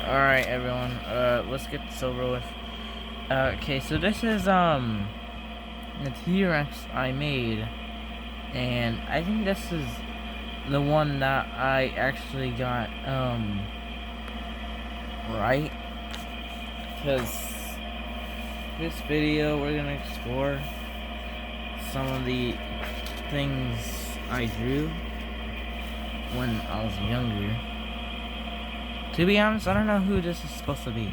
Alright, everyone, let's get this over with. Okay, so this is, the T-Rex I made, and I think this is the one that I actually got, right, because this video we're gonna explore some of the things I drew when I was younger. To be honest, I don't know who this is supposed to be.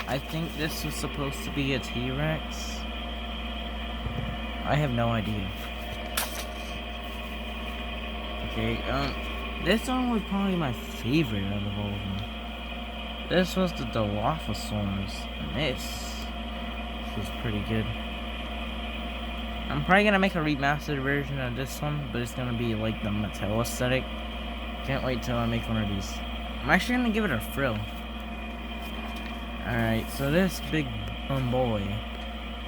I think this was supposed to be a T-Rex. I have no idea. Okay, this one was probably my favorite out of all of them. This was the Dilophosaurus, and this was pretty good. I'm probably gonna make a remastered version of this one, but it's gonna be like the Mattel aesthetic. Can't wait till I make one of these. I'm actually gonna give it a frill. Alright, so this big boy,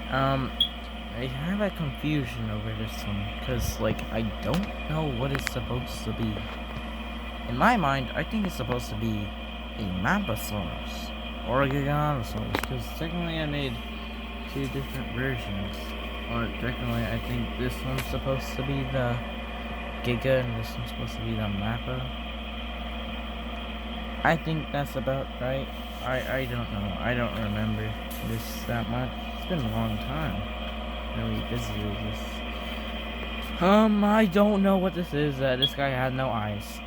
I have a confusion over this one, because, like, I don't know what it's supposed to be. In my mind, I think it's supposed to be a Mapasaurus, or a Giganotosaurus, because technically I made two different versions. Or technically, I think this one's supposed to be the Giga, and this one's supposed to be the Mappa. I think that's about right. I don't know. I don't remember this that much. It's been a long time. I revisited this. I don't know what this is. This guy had no eyes.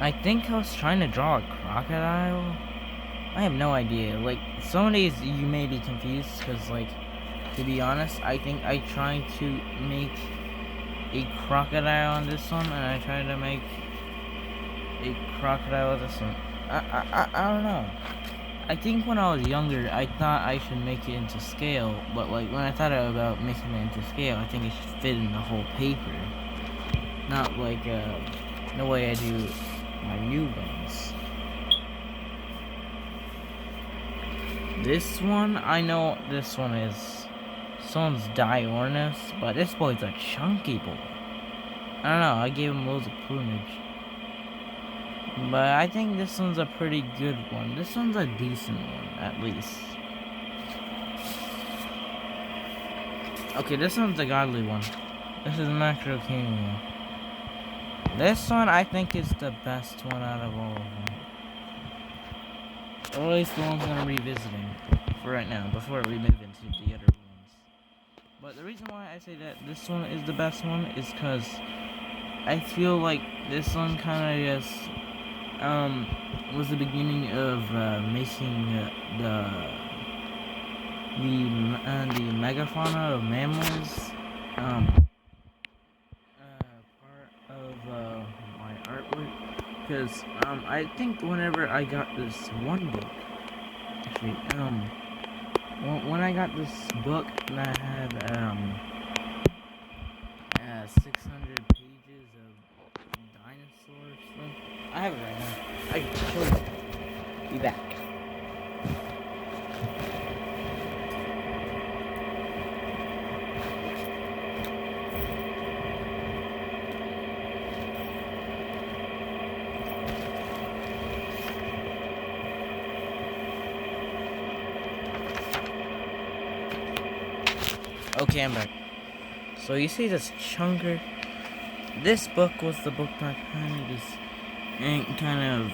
I think I was trying to draw a crocodile. I have no idea. Like, some of these you may be confused, because, like, to be honest, I think I tried to make a crocodile on this one, and I tried to make a crocodile on this one. I don't know. I think when I was younger, I thought I should make it into scale, but like when I thought about making it into scale, I think it should fit in the whole paper, not like the way I do my new ones. This one, I know this one is someone's Diornis, but this boy's a chunky boy. I don't know, I gave him loads of plumage. But I think this one's a pretty good one. This one's a decent one, at least. Okay, this one's a godly one. This is Macrocania. This one, I think, is the best one out of all of them. Or at least the ones I'm revisiting for right now, before we move into the other ones. But the reason why I say that this one is the best one is because I feel like this one kind of just was the beginning of making the megafauna of mammals part of my artwork, because I think whenever I got this one book, actually when I got this book that had 600 pages of dinosaur stuff. I have it right now. I can show you. Be back. Okay, I'm back. So you see this chunker? This book was the book that kind of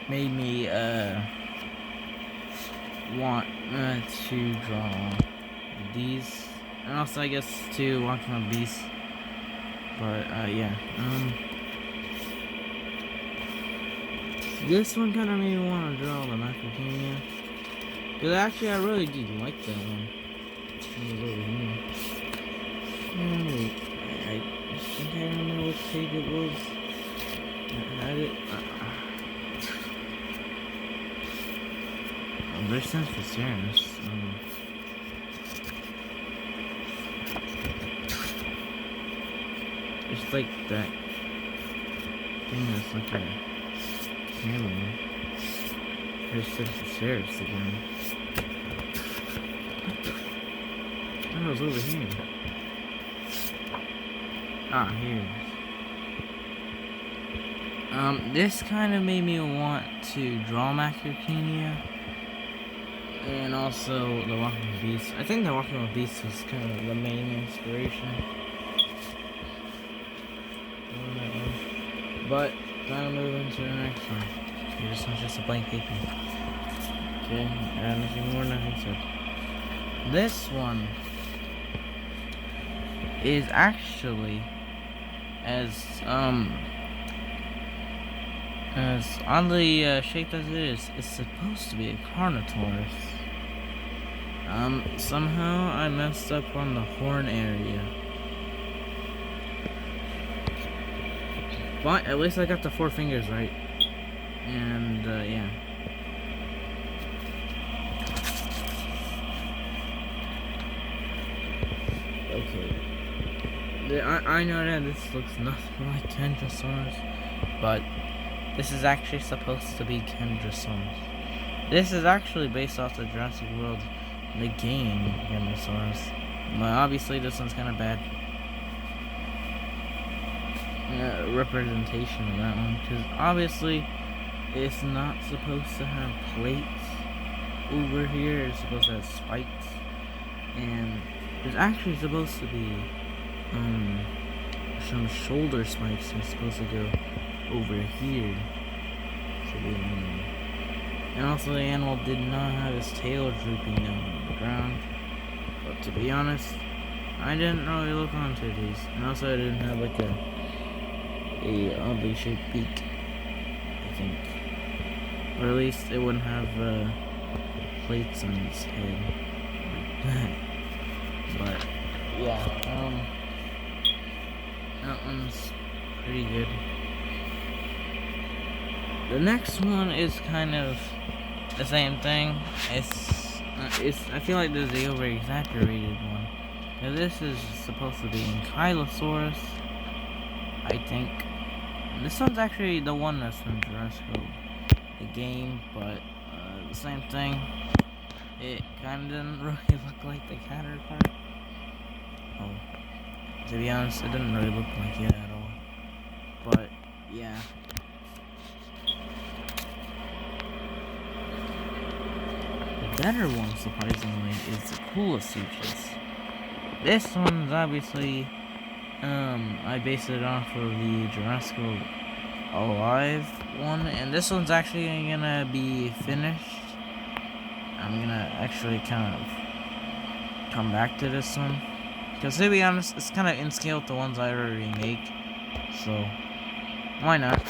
made me want to draw these, and also I guess to watch my beasts. But yeah, this one kind of made me want to draw the Macrocania, because actually I really did like that one. It was over here. I think I remember what page it was. I had it. There's Symphosaurus. It's like that thing that's like a camera. There's Symphosaurus again. Oh, it was over here. Ah, here. This kind of made me want to draw Macrocania. And also the Walking with Beast. I think the Walking with Beast was kind of the main inspiration. But gonna move into the next one. Okay, this one's just a blank paper. Okay, nothing more, nothing said. This one is actually as oddly shaped as it is. It's supposed to be a Carnotaurus. Somehow I messed up on the horn area. But at least I got the 4 fingers right. And, yeah. Okay. I know that this looks nothing like Kentrosaurus, but this is actually supposed to be Kentrosaurus. This is actually based off the Jurassic World, the game Kentrosaurus. But obviously this one's kind of bad. Representation of that one, because obviously it's not supposed to have plates over here. It's supposed to have spikes, and there's actually supposed to be some shoulder spikes that's supposed to go over here. And also the animal did not have his tail drooping down on the ground. But to be honest, I didn't really look onto these, and also I didn't have like a oddly shaped beak, I think, or at least it wouldn't have plates on its head like that. But yeah, that one's pretty good. The next one is kind of the same thing. It's I feel like this is the over exaggerated one. Now this is supposed to be Ankylosaurus, I think. This one's actually the one that's from Jurassic World, the game, but the same thing. It kind of didn't really look like the counterpart. Oh, to be honest, it didn't really look like it at all. But yeah. The better one, surprisingly, is the Coolosuchus. This one's obviously. I based it off of the Jurassic World Alive one, and this one's actually gonna be finished. I'm gonna actually kind of come back to this one, because to be honest, it's kind of in scale with the ones I already make, so why not?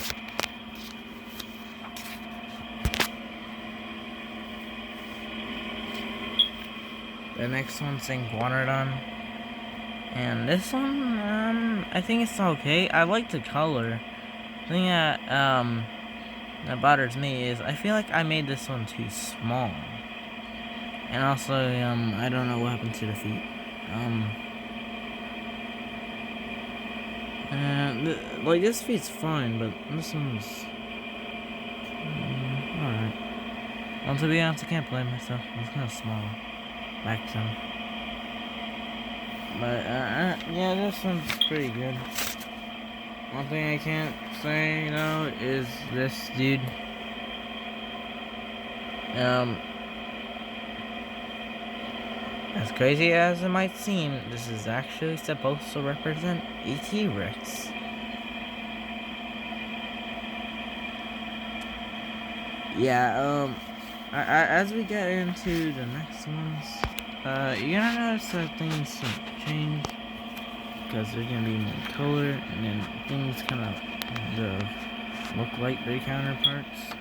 The next one's Iguanodon. And this one, I think it's okay. I like the color. The thing that bothers me is I feel like I made this one too small. And also, I don't know what happened to the feet. Like this feet's fine, but this one's alright. Well, to be honest, I can't blame myself. It was kind of small back then. But, yeah, this one's pretty good. One thing I can't say, though, is this dude. As crazy as it might seem, this is actually supposed to represent a T-Rex. Yeah, as we get into the next ones, you're gonna notice that things change, because there's gonna be more color, and then things kind of look like their counterparts.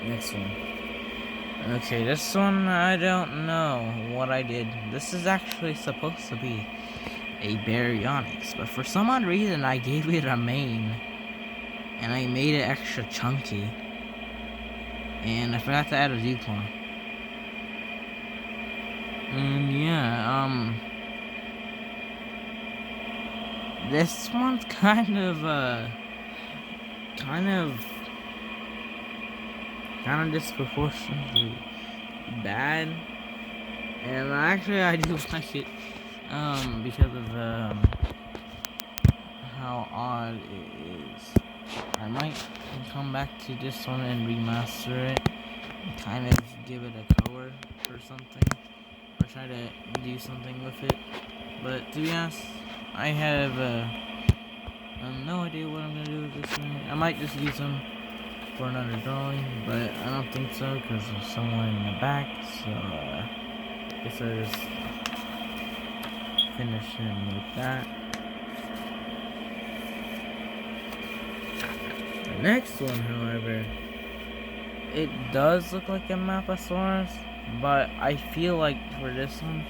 Next one. Okay, this one, I don't know what I did. This is actually supposed to be a Baryonyx, but for some odd reason I gave it a mane, and I made it extra chunky, and I forgot to add a Dewclaw. And yeah, this one's kind of disproportionately bad, and actually I do like it, because of how odd it is. I might come back to this one and remaster it, and kind of give it a color or something, or try to do something with it. But to be honest, I have no idea what I'm gonna do with this one. I might just use them for another drawing, but I don't think so because there's someone in the back. So I guess I just finish him with that. The next one, however, it does look like a Mapasaurus, but I feel like for this one,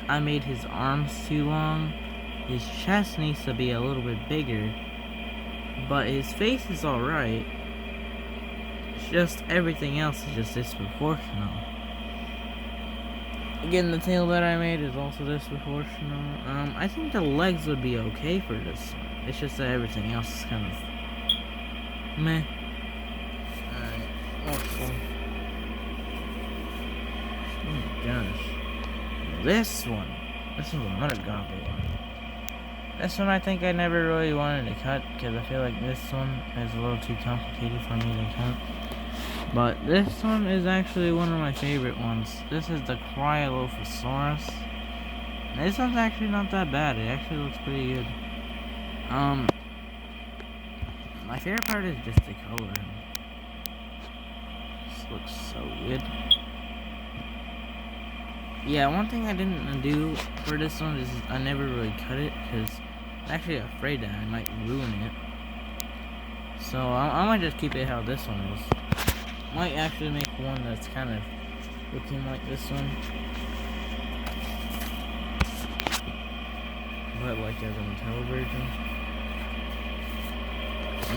I made his arms too long. His chest needs to be a little bit bigger, but his face is alright. It's just everything else is just disproportional. Again, the tail that I made is also disproportional. I think the legs would be okay for this one. It's just that everything else is kind of meh. Alright, awesome. Oh my gosh. This one's another godly one. This one I think I never really wanted to cut because I feel like this one is a little too complicated for me to cut. But this one is actually one of my favorite ones. This is the Cryolophosaurus. This one's actually not that bad. It actually looks pretty good. My favorite part is just the color. This looks so good. Yeah, one thing I didn't do for this one is I never really cut it because I'm actually afraid that I might ruin it. So I might just keep it how this one is. Might actually make one that's kind of looking like this one, but like as a Mattel version.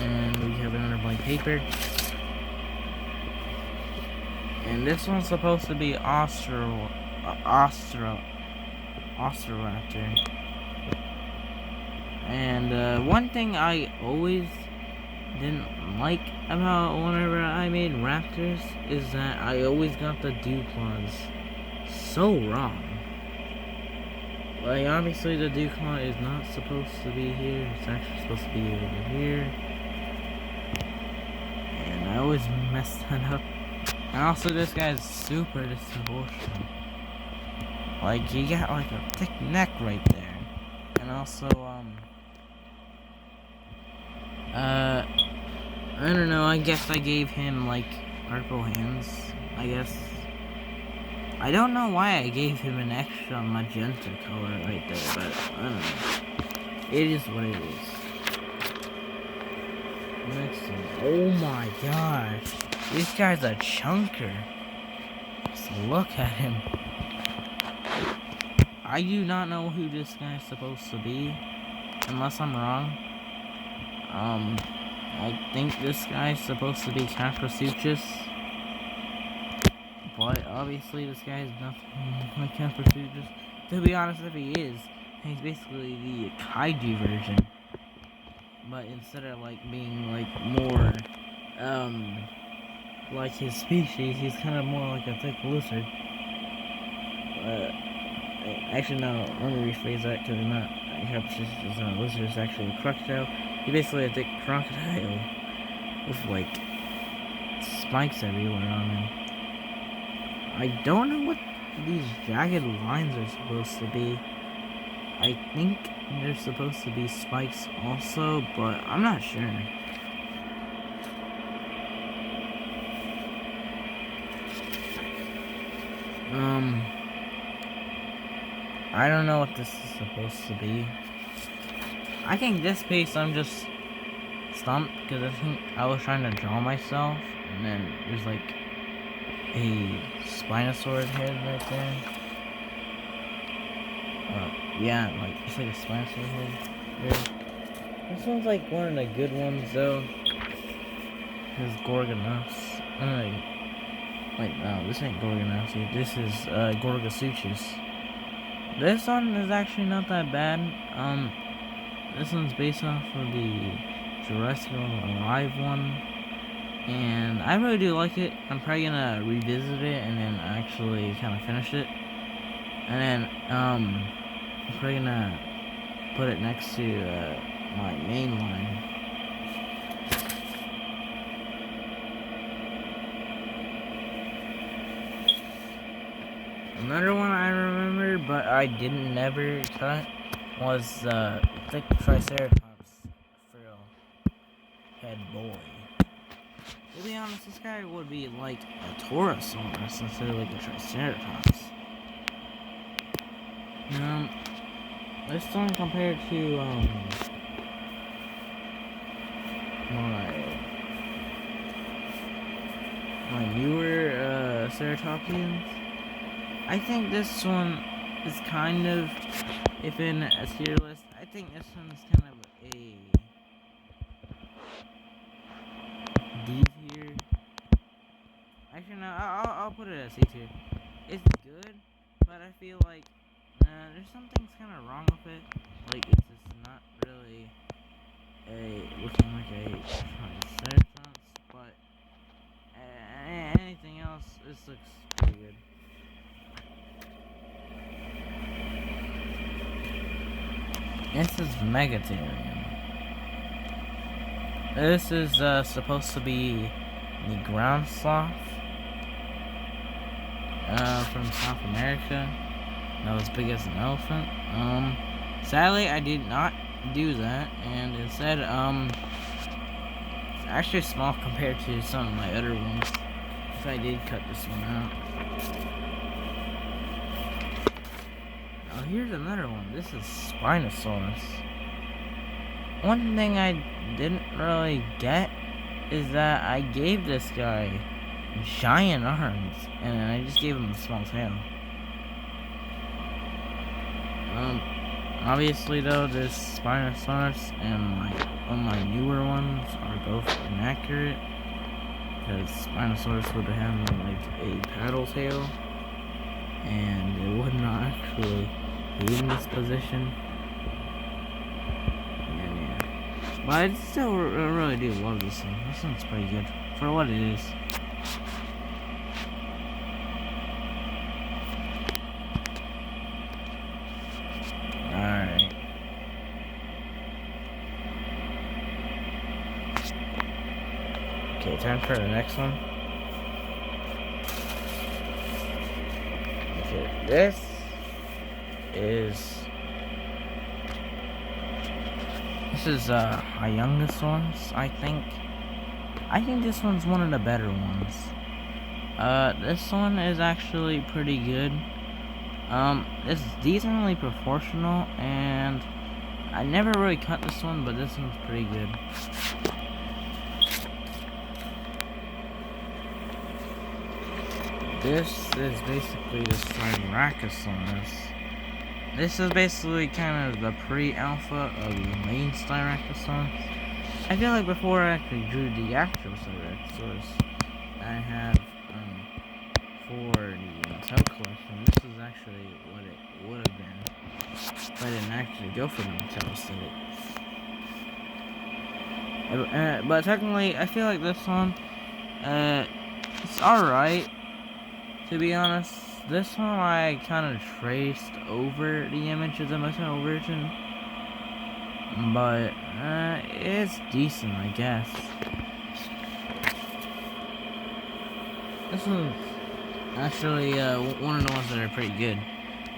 And we have another blank paper. And this one's supposed to be Osteroraptor. And one thing I always didn't like about whenever I made raptors is that I always got the Dewclaws so wrong. Like, obviously the Dewclaw is not supposed to be here. It's actually supposed to be over here. And I always mess that up. And also this guy is super disproportional. Like, he got like a thick neck right there. And also, I don't know, I guess I gave him like purple hands, I guess. I don't know why I gave him an extra magenta color right there, but I don't know. It is what it is. Next one. Oh my gosh. This guy's a chunker. Just look at him. I do not know who this guy's supposed to be, unless I'm wrong. I think this guy's supposed to be Caprosuchus, but obviously this guy is nothing like Caprosuchus. To be honest, if he is, he's basically the kaiju version, but instead of like being like more like his species, he's kind of more like a thick lizard. Actually, no, let me rephrase that because not Caprosuchus is not a lizard, it's actually a crocodile. He's basically a thick crocodile with like spikes everywhere on him. I don't know what these jagged lines are supposed to be. I think they're supposed to be spikes also, but I'm not sure. I don't know what this is supposed to be. I think this piece I'm just stumped because I think I was trying to draw myself, and then there's like a Spinosaurus head right there. Yeah, like it's like a Spinosaurus head there. This one's like one of the good ones though. This is Gorgonos. Wait, no, this ain't Gorgonos. This is Gorgosuchus. This one is actually not that bad. This one's based off of the Jurassic Alive one, and I really do like it. I'm probably gonna revisit it and then actually kind of finish it, and then I'm probably gonna put it next to my main line. Another one I remember, but I didn't never cut, was the thick Triceratops frill head boy. To be honest, this guy would be like a Torosaurus instead of like a Triceratops. This one compared to my newer Ceratopsians, I think this one is kind of, if in a tier list, I think this one's kind of a D tier. Actually, no, I'll put it as C tier. It's good, but I feel like there's something kind of wrong with it. Like, it's just not really looking like a Triceratops, but anything else, this looks pretty good. This is Megatherium. This is supposed to be the ground sloth from South America. That was big as an elephant. Sadly, I did not do that, and instead, it's actually small compared to some of my other ones. If I did cut this one out. Oh, here's another one. This is Spinosaurus. One thing I didn't really get is that I gave this guy giant arms, and I just gave him a small tail. Obviously though, this Spinosaurus and my newer ones are both inaccurate, because Spinosaurus would have like a paddle tail, and it would not actually be in this position. Yeah. But I still really do love this one. This one's pretty good for what it is. Alright. Okay, time for the next one. Okay, this is Hyungosaurus, I think. I think this one's one of the better ones. This one is actually pretty good. It's decently proportional, and I never really cut this one, but this one's pretty good. This is basically the Styracosaurus. This is basically kind of the pre-alpha of the main Styracosaurus. I feel like before I actually drew the actual Styracosaurus I have for the Mattel collection, this is actually what it would have been if I didn't actually go for the Mattel aesthetic. But technically, I feel like this one, it's alright. To be honest, this one I kind of traced over the image of the Mattel version, but it's decent, I guess. This one's actually one of the ones that are pretty good.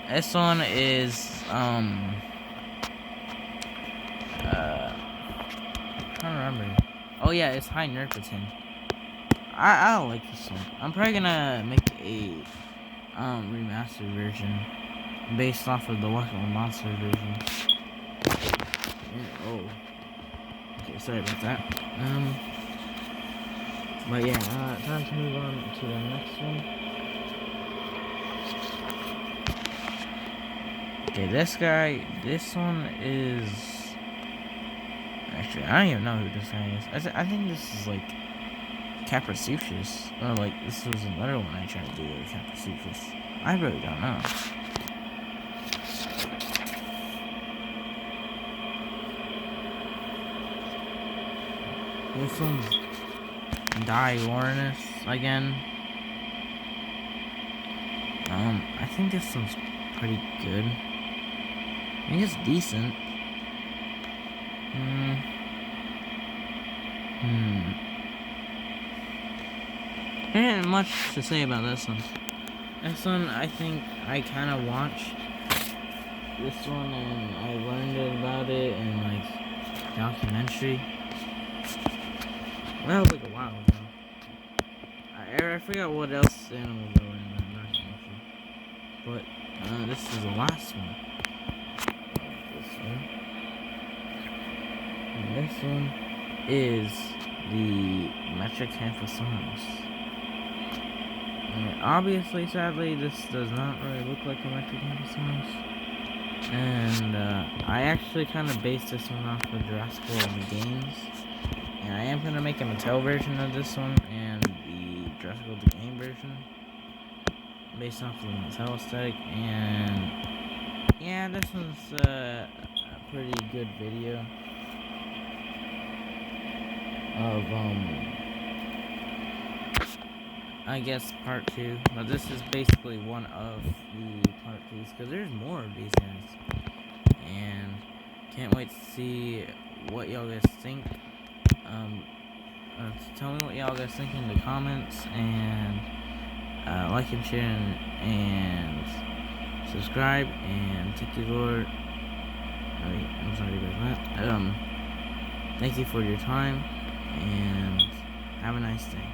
This one is I'm trying to remember. Oh yeah, it's Hynerpeton. I like this one. I'm probably gonna make a remastered version based off of the Wacko Monster version. Oh, okay, sorry about that. But yeah, time to move on to the next one. Okay, this one is actually, I don't even know who this guy is. I think this is like Caprisuchus, or like this was another one I tried to do with Caprisuchus. I really don't know. This one's Dioranus again. I think this one's pretty good. I think it's decent. There ain't much to say about this one. This one, I think I kind of watched this one and I learned about it in like documentary. Well, that was like a while ago. I forgot what else animals are in that documentary. But this is the last one. This one. And this one is the Metriacanthosaurus. And obviously, sadly, this does not really look like a Metriacanthosaurus. And I actually kind of based this one off of Jurassic World the games. And I am going to make a Mattel version of this one and the Jurassic World the game version. Based off of the Mattel aesthetic. And yeah, this one's a pretty good video of, I guess part 2, but this is basically one of the part 2s, because there's more of these guys, and can't wait to see what y'all guys think. Tell me what y'all guys think in the comments, and like and share and subscribe, and thank you Lord. I'm sorry about that. Thank you for your time, and have a nice day.